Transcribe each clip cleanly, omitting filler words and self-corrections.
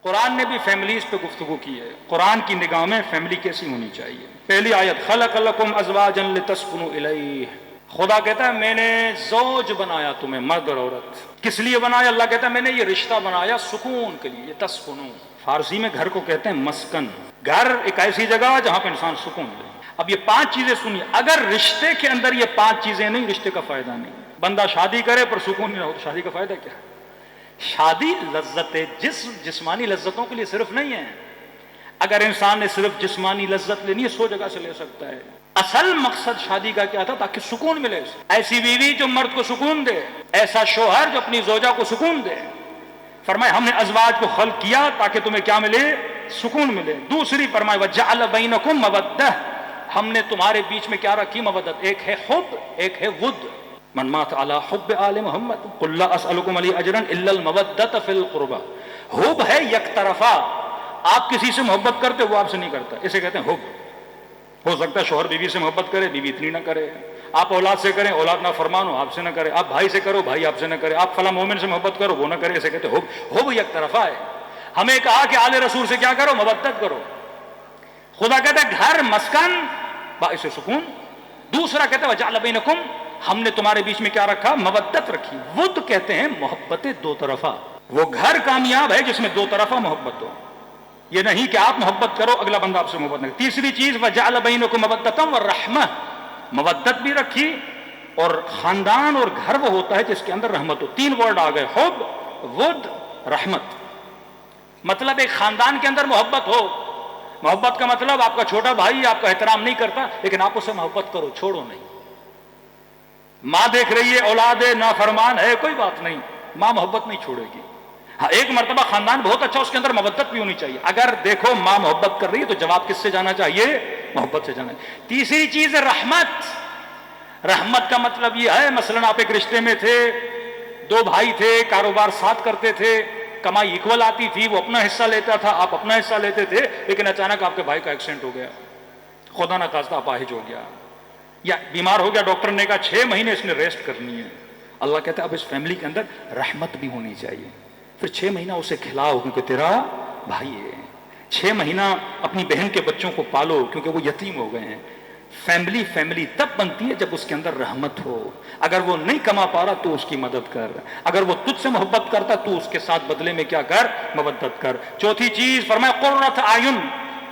قرآن نے بھی فیملیز پہ گفتگو کی ہے. قرآن کی نگاہ میں فیملی کیسی ہونی چاہیے؟ پہلی آیت خلق لکم ازواجا لتسکنوا الیہ. خدا کہتا ہے میں نے زوج بنایا تمہیں، مرد اور عورت. کس لیے بنایا؟ اللہ کہتا ہے میں نے یہ رشتہ بنایا سکون کے لیے. تسکنو فارسی میں گھر کو کہتے ہیں مسکن. گھر ایک ایسی جگہ جہاں پہ انسان سکون لے. اب یہ 5 چیزیں سنیے، اگر رشتے کے اندر یہ 5 چیزیں نہیں، رشتے کا فائدہ نہیں. بندہ شادی کرے پر سکون نہیں رہو تو شادی کا فائدہ کیا؟ شادی لذت جسمانی لذتوں کے لیے صرف نہیں ہے. اگر انسان نے صرف جسمانی لذت لینی ہے 100 جگہ سے لے سکتا ہے. اصل مقصد شادی کا کیا تھا؟ تاکہ سکون ملے. ایسی بیوی جو مرد کو سکون دے، ایسا شوہر جو اپنی زوجہ کو سکون دے. فرمایا ہم نے ازواج کو خلق کیا تاکہ تمہیں کیا ملے؟ سکون ملے. دوسری فرمایا وجعل بینکم مودہ، ہم نے تمہارے بیچ میں کیا رکھی؟ مودت. ایک ہے حب، ایک ہے ود. من مات علی حب آل محمد قل لا اسألکم علی اجرا الا المودۃ فی القربى. حب ہے یک طرفہ، آپ کسی سے محبت کرتے وہ آپ سے نہیں کرتا، اسے کہتے ہیں حب. ہو سکتا ہے شوہر بیوی سے محبت کرے، بیوی اتنی نہ کرے. آپ اولاد سے کریں، اولاد نہ فرمان ہو، آپ سے نہ کرے. آپ بھائی سے کرو، بھائی آپ سے نہ کرے. آپ فلاں مومن سے محبت کرو، وہ نہ کرے، اسے کہتے ہیں حب. حب یک طرفہ ہے. ہمیں کہا کہ آل رسول سے کیا کرو؟ مودت کرو. خدا کہتا ہے گھر مسکن باعث سکون. دوسرا کہتا ہے وجعل بینکم، ہم نے تمہارے بیچ میں کیا رکھا؟ مودت رکھی. ود کہتے ہیں محبت دو طرفہ. وہ گھر کامیاب ہے جس میں دو طرفہ محبت ہو. یہ نہیں کہ آپ محبت کرو اگلا بندہ آپ سے محبت نہیں. تیسری چیز وجعل بینکم مودۃ ورحمہ، مودت بھی رکھی. اور خاندان اور گھر وہ ہوتا ہے جس کے اندر رحمت ہو. 3 ورڈ آ گئے، حب، ود، رحمت. مطلب ایک خاندان کے اندر محبت ہو. محبت کا مطلب آپ کا چھوٹا بھائی آپ کا احترام نہیں کرتا لیکن آپ اسے محبت کرو، چھوڑو نہیں. ماں دیکھ رہی ہے اولاد نافرمان ہے، کوئی بات نہیں، ماں محبت نہیں چھوڑے گی. ہاں ایک مرتبہ خاندان بہت اچھا، اس کے اندر مودت بھی ہونی چاہیے. اگر دیکھو ماں محبت کر رہی ہے تو جواب کس سے جانا چاہیے؟ محبت سے جانا چاہیے. تیسری چیز ہے رحمت. رحمت کا مطلب یہ ہے مثلا آپ ایک رشتے میں تھے، 2 بھائی تھے، کاروبار ساتھ کرتے تھے، کمائی ایکول آتی تھی، وہ اپنا حصہ لیتا تھا، آپ اپنا حصہ لیتے تھے، لیکن اچانک آپ کے بھائی کا ایکسیڈنٹ ہو گیا، خدا نہ خواستہ اپاہج ہو گیا یا بیمار ہو گیا. ڈاکٹر نے کہا 6 مہینے اس نے ریسٹ کرنی ہے. اللہ کہتا ہے اب اس فیملی کے اندر رحمت بھی ہونی چاہیے. پھر 6 مہینہ اسے کھلاؤ کیونکہ تیرا بھائی ہے. 6 مہینہ اپنی بہن کے بچوں کو پالو کیونکہ وہ یتیم ہو گئے ہیں. فیملی تب بنتی ہے جب اس کے اندر رحمت ہو. اگر وہ نہیں کما پا رہا تو اس کی مدد کر. اگر وہ تجھ سے محبت کرتا تو اس کے ساتھ بدلے میں کیا کر؟ مودت کر. چوتھی چیز فرمایا قرۃ اعین،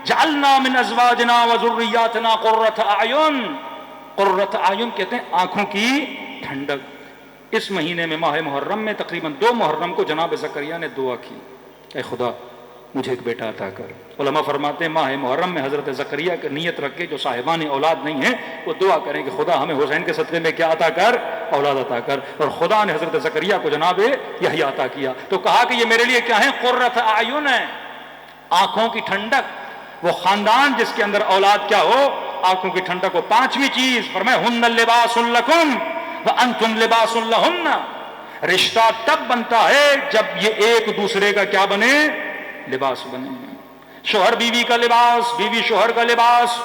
جعلنا من ازواجنا وذریاتنا قرۃ اعین. قرۃ اعین کہتے ہیں آنکھوں کی ٹھنڈک. اس مہینے میں ماہ محرم میں تقریباً 2 محرم کو جناب زکریا نے دعا کی، اے خدا مجھے ایک بیٹا عطا کر. علماء فرماتے ہیں ماہ محرم میں حضرت زکریا کی نیت رکھ کے جو صاحبان اولاد نہیں ہیں وہ دعا کریں کہ خدا ہمیں حسین کے صدقے میں کیا عطا کر؟ اولاد عطا کر. اور خدا نے حضرت زکریا کو جناب یحییٰ عطا کیا تو کہا کہ یہ میرے لیے کیا ہے؟ قرۃ اعین ہے، آنکھوں کی ٹھنڈک. وہ خاندان جس کے اندر اولاد کیا ہو؟ آنکھوں کی ٹھنڈک ہو. 5ویں چیز فرمایا ہن لباس لکم وانتم لباس لہن. رشتہ تب بنتا ہے جب یہ ایک دوسرے کا کیا بنے؟ لباس بنے. شوہر بیوی کا لباس، بیوی شوہر کا لباس.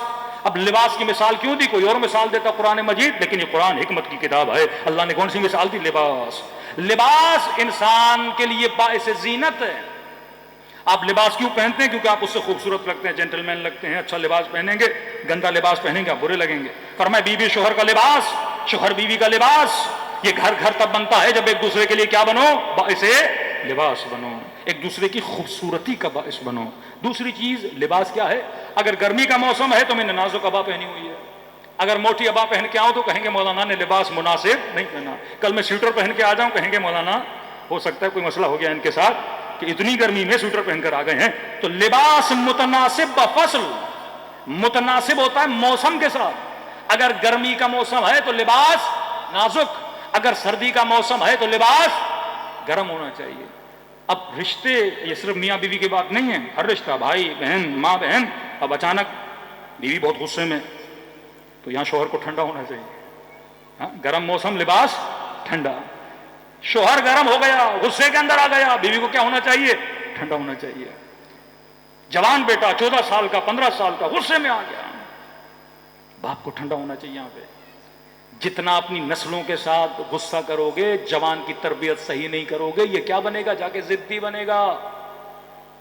اب لباس کی مثال کیوں دی؟ کوئی اور مثال دیتا قرآن مجید، لیکن یہ قرآن حکمت کی کتاب ہے. اللہ نے کون سی مثال دی؟ لباس. لباس انسان کے لیے باعث زینت ہے. آپ لباس کیوں پہنتے ہیں؟ کیونکہ آپ اس سے خوبصورت لگتے ہیں، جینٹل مین لگتے ہیں. اچھا لباس پہنیں گے، گندا لباس پہنیں گے آپ برے لگیں گے. فرمایا بیوی شوہر کا لباس، شوہر بیوی کا لباس. یہ گھر تب بنتا ہے جب ایک دوسرے کے لیے کیا بنو؟ باعث لباس بنو، ایک دوسرے کی خوبصورتی کا باعث بنو. دوسری چیز لباس کیا ہے؟ اگر گرمی کا موسم ہے تو میں نے نازک ابا پہنی ہوئی ہے. اگر موٹی ابا پہن کے آؤں تو کہیں گے مولانا نے لباس مناسب نہیں پہنا. کل میں سویٹر پہن کے آ جاؤں کہیں گے مولانا ہو سکتا ہے کوئی مسئلہ ہو گیا ان کے ساتھ کہ اتنی گرمی میں سویٹر پہن کر آ گئے ہیں. تو لباس متناسب بفصل، متناسب ہوتا ہے موسم کے ساتھ. اگر گرمی کا موسم ہے تو لباس نازک، اگر سردی کا موسم ہے تو لباس گرم ہونا چاہیے. اب رشتے یہ صرف میاں بیوی کی بات نہیں ہے، ہر رشتہ بھائی بہن ماں بہن. اب اچانک بیوی بہت غصے میں تو یہاں شوہر کو ٹھنڈا ہونا چاہیے. ہاں گرم موسم لباس ٹھنڈا. شوہر گرم ہو گیا، غصے کے اندر آ گیا، بیوی کو کیا ہونا چاہیے؟ ٹھنڈا ہونا چاہیے. جوان بیٹا 14 سال کا 15 سال کا غصے میں آ گیا، باپ کو ٹھنڈا ہونا چاہیے. یہاں پہ جتنا اپنی نسلوں کے ساتھ غصہ کرو گے، جوان کی تربیت صحیح نہیں کرو گے، یہ کیا بنے گا؟ جا کے ضدی بنے گا.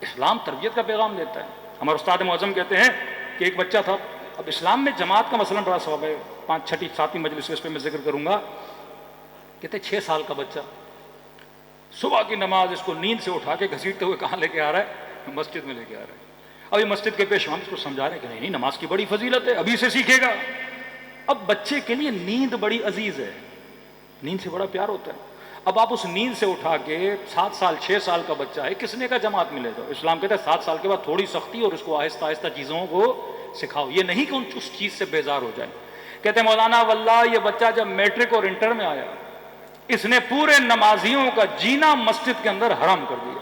اسلام تربیت کا پیغام دیتا ہے. ہمارے استاد معظم کہتے ہیں کہ ایک بچہ تھا. اب اسلام میں جماعت کا مثلا بڑا ثواب ہے. 5 6 7 مجلس اس پہ میں ذکر کروں گا. کہتے 6 سال کا بچہ صبح کی نماز اس کو نیند سے اٹھا کے گھسیٹتے ہوئے کہاں لے کے آ رہا ہے؟ مسجد میں لے کے آ رہا ہے. ابھی مسجد کے پیش ہم اس کو سمجھا رہے ہیں کہ نہیں نماز کی بڑی فضیلت ہے, ابھی سے سیکھے گا. اب بچے کے لیے نیند بڑی عزیز ہے, نیند سے بڑا پیار ہوتا ہے. اب آپ اس نیند سے اٹھا کے 7 سال 6 سال کا بچہ ہے, کس نے کا جماعت ملے گا؟ اسلام کہتا ہے 7 سال کے بعد تھوڑی سختی اور اس کو آہستہ آہستہ چیزوں کو سکھاؤ. یہ نہیں کہ اس چیز سے بیزار ہو جائے. کہتے ہیں مولانا واللہ یہ بچہ جب میٹرک اور انٹر میں آیا, اس نے پورے نمازیوں کا جینا مسجد کے اندر حرام کر دیا.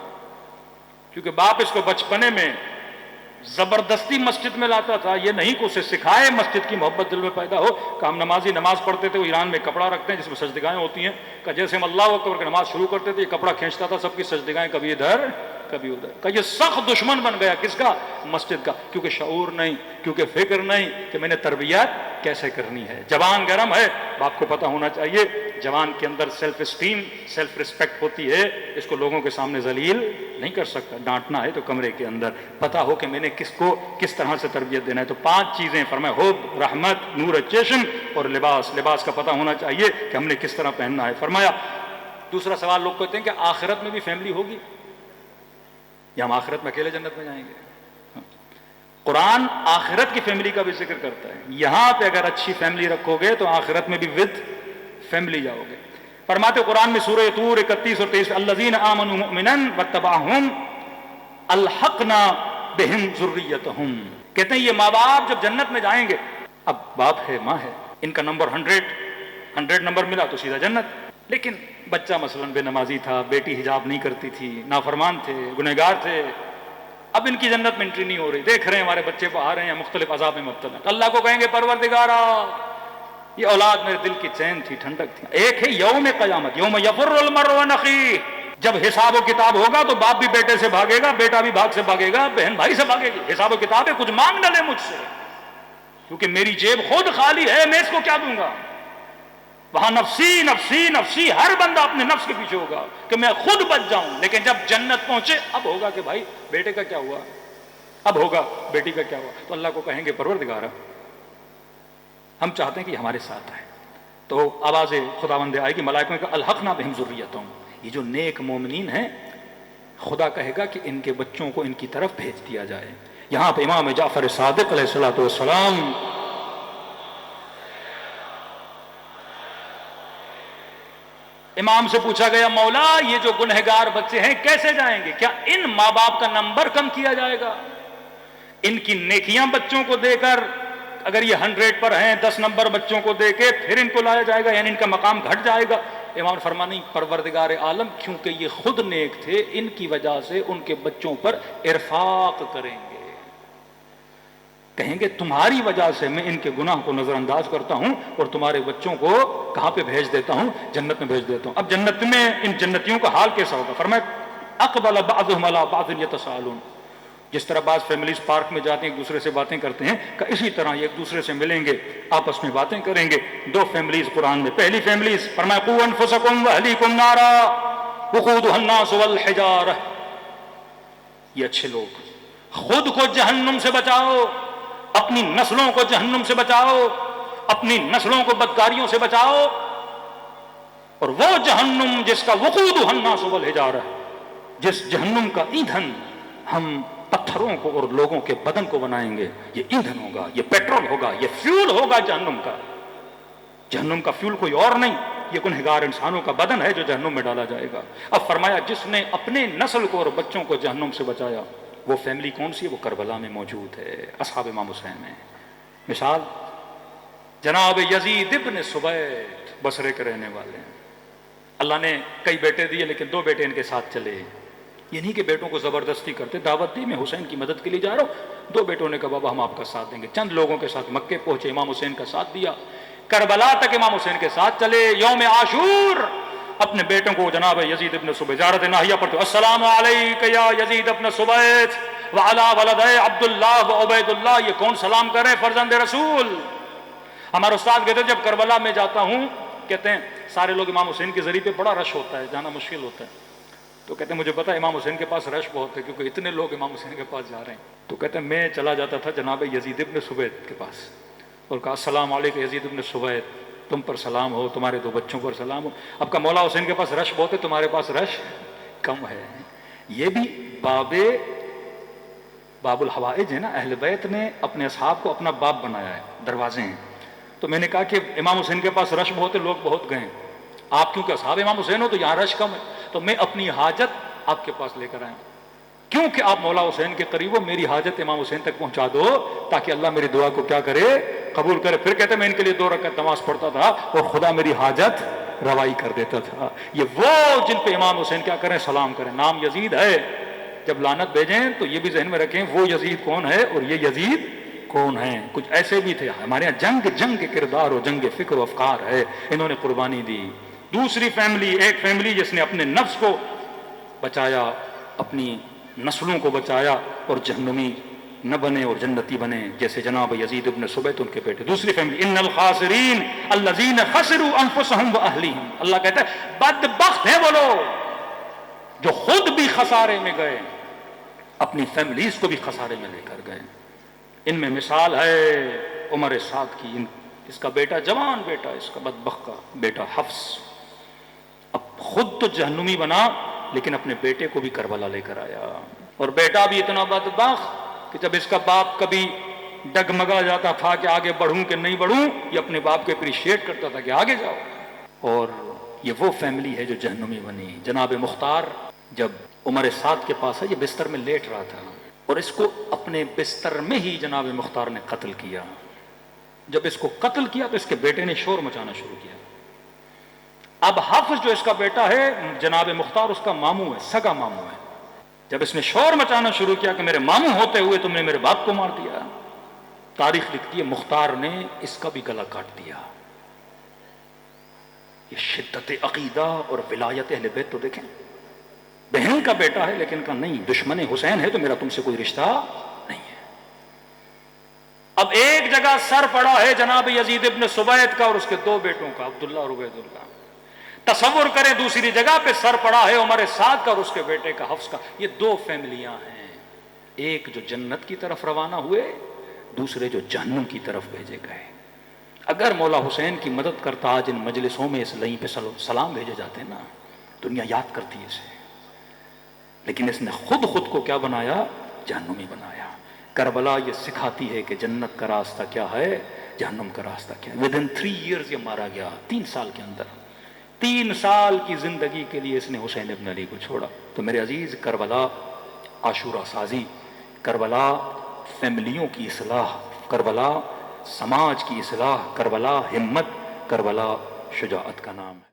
کیونکہ باپ اس کو بچپنے میں زبردستی مسجد میں لاتا تھا. یہ نہیں کہ اسے سکھائے, مسجد کی محبت دل میں پیدا ہو. کہ ہم نمازی نماز پڑھتے تھے, وہ ایران میں کپڑا رکھتے ہیں جس میں سجدگاہیں ہوتی ہیں, کہ جیسے ہم اللہ اکبر کی نماز شروع کرتے تھے یہ کپڑا کھینچتا تھا سب کی سجدگاہیں, کبھی ادھر کبھی ادھر. کہ یہ سخت دشمن بن گیا. کس کا؟ مسجد کا. کیونکہ شعور نہیں, کیونکہ فکر نہیں کہ میں نے تربیت کیسے کرنی ہے. جوان گرم ہے, باپ کو پتہ ہونا چاہیے جوان کے اندر سیلف اسٹیم سیلف رسپیکٹ ہوتی ہے, اس کو لوگوں کے سامنے ذلیل نہیں کر سکتا. ڈانٹنا ہے تو کمرے کے اندر پتہ ہو کہ میں نے کس کو کس طرح سے تربیت دینا ہے. تو 5 چیزیں فرمائے, حب, رحمت, نور چشم اور لباس. لباس کا پتہ ہونا چاہیے کہ ہم نے کس طرح پہننا ہے. فرمایا دوسرا سوال لوگ کہتے ہیں کہ آخرت میں بھی فیملی ہوگی یا ہم آخرت میں اکیلے جنت میں جائیں گے؟ قرآن آخرت کی فیملی کا بھی ذکر کرتا ہے. یہاں پہ اگر اچھی فیملی رکھو گے تو آخرت میں بھی ود فیملی جاؤ گے. فرماتے قرآن میں سورہ طور 31 اور 23 الذین آمنوا مؤمنا واتبعہم الحقنا بہم ذریتہم. کہتے ہیں یہ ماں باپ جب جنت میں جائیں گے, اب باپ ہے ماں ہے, ان کا نمبر 100 نمبر ملا تو سیدھا جنت. لیکن بچہ مثلا بے نمازی تھا, بیٹی حجاب نہیں کرتی تھی, نافرمان تھے, گنہگار تھے, اب ان کی جنت میں انٹری نہیں ہو رہی. دیکھ رہے ہیں ہمارے بچے باہر ہیں یا مختلف عذاب میں مبتلا. اللہ کو کہیں گے پروردگارا یہ اولاد میرے دل کی چین تھی, ٹھنڈک تھی. ایک ہے یوم قیامت, یوم یفر المرء من اخیہ. جب حساب و کتاب ہوگا تو باپ بھی بیٹے سے بھاگے گا, بیٹا بھی بھاگ سے بھاگے گا, بہن بھائی سے بھاگے گی. حساب و کتاب ہے, کچھ مانگ نہ لے مجھ سے, کیونکہ میری جیب خود خالی ہے, میں اس کو کیا دوں گا. وہاں نفسی نفسی نفسی, ہر بندہ اپنے نفس کے پیچھے ہوگا کہ میں خود بچ جاؤں. لیکن جب جنت پہنچے اب ہوگا کہ بھائی بیٹے کا کیا ہوا, اب ہوگا بیٹی کا کیا ہوا. تو اللہ کو کہیں گے پروردگارا ہم چاہتے ہیں کہ ہمارے ساتھ آئے. تو آواز خداوند آئے گی ملائکوں کا الحقنا بہم ذریتہم. یہ جو نیک مومنین ہیں خدا کہے گا کہ ان کے بچوں کو ان کی طرف بھیج دیا جائے. یہاں پہ امام جعفر صادق علیہ الصلوۃ والسلام امام سے پوچھا گیا مولا یہ جو گنہگار بچے ہیں کیسے جائیں گے؟ کیا ان ماں باپ کا نمبر کم کیا جائے گا؟ ان کی نیکیاں بچوں کو دے کر اگر یہ 100 پر ہیں 10 نمبر بچوں کو دے کے پھر ان کو لایا جائے گا, یعنی ان کا مقام گھٹ جائے گا؟ امام نے فرمایا نہیں پروردگار عالم, کیونکہ یہ خود نیک تھے ان کی وجہ سے ان کے بچوں پر ارفاق کریں گے. کہیں گے تمہاری وجہ سے میں ان کے گناہ کو نظر انداز کرتا ہوں اور تمہارے بچوں کو کہاں پہ بھیج دیتا ہوں؟ جنت میں بھیج دیتا ہوں. اب جنت میں ان جنتیوں کا حال کیسا ہوگا؟ فرمایا اقبل بعضهم على بعض يتساءلون. جس طرح بعض فیملیز پارک میں جاتے ہیں ایک دوسرے سے باتیں کرتے ہیں, کہ اسی طرح یہ ایک دوسرے سے ملیں گے, آپس میں باتیں کریں گے. 2 فیملیز قرآن میں. پہلی فیملیز فرمایا قوا انفسکم واہلیکم نارا وقودها الناس والحجارہ. یہ اچھے لوگ, خود کو جہنم سے بچاؤ, اپنی نسلوں کو جہنم سے بچاؤ, اپنی نسلوں کو بدکاریوں سے بچاؤ. اور وہ جہنم جس کا وقودها الناس والحجارہ, جس جہنم کا ایندھن ہم پتھروں کو اور لوگوں کے بدن کو بنائیں گے, یہ ایندھن ہوگا, یہ پیٹرول ہوگا, یہ فیول ہوگا جہنم کا. جہنم کا فیول کوئی اور نہیں, یہ گنہگار انسانوں کا بدن ہے جو جہنم میں ڈالا جائے گا. اب فرمایا جس نے اپنے نسل کو اور بچوں کو جہنم سے بچایا وہ فیملی کون سی ہے؟ وہ کربلا میں موجود ہے, اصحاب امام حسین میں. مثال جناب یزید ابن سبیت بصرے کے رہنے والے ہیں. اللہ نے کئی بیٹے دیے لیکن 2 بیٹے ان کے ساتھ چلے. یہ نہیں کہ بیٹوں کو زبردستی کرتے, دعوت دی میں حسین کی مدد کے لیے جا رہا ہوں. 2 بیٹوں نے کہا بابا ہم آپ کا ساتھ دیں گے. چند لوگوں کے ساتھ مکے پہنچے, امام حسین کا ساتھ دیا, کربلا تک امام حسین کے ساتھ چلے. یوم عاشور اپنے بیٹوں کو جناب یزید ابن سبیت زیارت ناہیہ پڑھتے السلام علیک یا یزید ابن سبیت وعلی ولدی عبداللہ و عبید اللہ. یہ کون سلام کرے؟ فرزند رسول. ہمارے استاد کہتے ہیں جب کربلا میں جاتا ہوں, کہتے ہیں سارے لوگ امام حسین کے ذریعے پہ بڑا رش ہوتا ہے, جانا مشکل ہوتا ہے. تو کہتے ہیں مجھے پتا امام حسین کے پاس رش بہت ہے کیونکہ اتنے لوگ امام حسین کے پاس جا رہے ہیں. تو کہتے ہیں میں چلا جاتا تھا جناب یزید ابن سوید کے پاس اور کہا السلام علیکم یزید ابن سوید، تم پر سلام ہو، تمہارے دو بچوں پر سلام ہو. اب کا مولا حسین کے پاس رش بہت ہے، تمہارے پاس رش کم ہے. یہ بھی باب الحوائج ہے نا، اہل بیت نے اپنے اصحاب کو اپنا باب بنایا ہے، دروازے ہیں. تو میں نے کہا کہ امام حسین کے پاس رش بہت ہے، لوگ بہت گئے، آپ کیونکہ اصحاب امام حسین ہو تو یہاں رش کم ہے، تو میں اپنی حاجت آپ کے پاس لے کر آیا کیونکہ آپ مولا حسین کے قریب ہو، میری حاجت امام حسین تک پہنچا دو تاکہ اللہ میری دعا کو کیا کرے، قبول کرے. پھر کہتے میں ان کے لیے 2 رکعت نماز پڑھتا تھا اور خدا میری حاجت روائی کر دیتا تھا. یہ وہ جن پہ امام حسین کیا کریں، سلام کریں. نام یزید ہے، جب لعنت بھیجیں تو یہ بھی ذہن میں رکھیں وہ یزید کون ہے اور یہ یزید کون ہیں. کچھ ایسے بھی تھے ہمارے یہاں، جنگ کے کردار اور جنگ فکر و افکار ہے، انہوں نے قربانی دی. دوسری فیملی، ایک فیملی جس نے اپنے نفس کو بچایا، اپنی نسلوں کو بچایا اور جہنمی نہ بنے اور جنتی بنے، جیسے جناب یزید ابن سبیت ان کے بیٹے. دوسری فیملی ان الخاسرین الذین خسروا انفسهم واہلیہم، اللہ کہتا ہے بدبخت ہیں وہ لوگ جو خود بھی خسارے میں گئے، اپنی فیملیز کو بھی خسارے میں لے کر گئے. ان میں مثال ہے عمر سعد کی، اس کا بیٹا، جوان بیٹا، اس کا بدبخت کا بیٹا حفص، اب خود تو جہنمی بنا لیکن اپنے بیٹے کو بھی کربلا لے کر آیا. اور بیٹا بھی اتنا بدبخت کہ جب اس کا باپ کبھی ڈگمگا جاتا تھا کہ آگے بڑھوں کہ نہیں بڑھوں، یہ اپنے باپ کو اپریشیٹ کرتا تھا کہ آگے جاؤ. اور یہ وہ فیملی ہے جو جہنمی بنی. جناب مختار جب عمر سعد کے پاس ہے، یہ بستر میں لیٹ رہا تھا اور اس کو اپنے بستر میں ہی جناب مختار نے قتل کیا. جب اس کو قتل کیا تو اس کے بیٹے نے شور مچانا شروع کیا. اب حفظ جو اس کا بیٹا ہے، جناب مختار اس کا ماموں ہے، سگا ماموں ہے. جب اس نے شور مچانا شروع کیا کہ میرے ماموں ہوتے ہوئے تم نے میرے باپ کو مار دیا، تاریخ لکھتی ہے مختار نے اس کا بھی گلا کاٹ دیا. یہ شدت عقیدہ اور ولایت اہل بیت تو دیکھیں. بہن کا بیٹا ہے لیکن کہا نہیں، دشمن حسین ہے تو میرا تم سے کوئی رشتہ نہیں ہے. اب ایک جگہ سر پڑا ہے جناب یزید ابن سبیت کا اور اس کے 2 بیٹوں کا، عبداللہ اور عبید اللہ. تصور کریں دوسری جگہ پہ سر پڑا ہے عمر سعد کا اور اس کے بیٹے کا، حفص کا. یہ 2 فیملیاں ہیں، ایک جو جنت کی طرف روانہ ہوئے، دوسرے جو جہنم کی طرف بھیجے گئے. اگر مولا حسین کی مدد کرتا آج ان مجلسوں میں اس لائن پہ سلام بھیجے جاتے نا، دنیا یاد کرتی ہے اسے. لیکن اس نے خود کو کیا بنایا، جہنمی بنایا. کربلا یہ سکھاتی ہے کہ جنت کا راستہ کیا ہے، جہنم کا راستہ کیا ہے. ودن 3 ایئرز یہ مارا گیا، 3 سال کے اندر. 3 سال کی زندگی کے لیے اس نے حسین ابن علی کو چھوڑا. تو میرے عزیز، کربلا عاشورہ سازی، کربلا فیملیوں کی اصلاح، کربلا سماج کی اصلاح، کربلا ہمت، کربلا شجاعت کا نام ہے.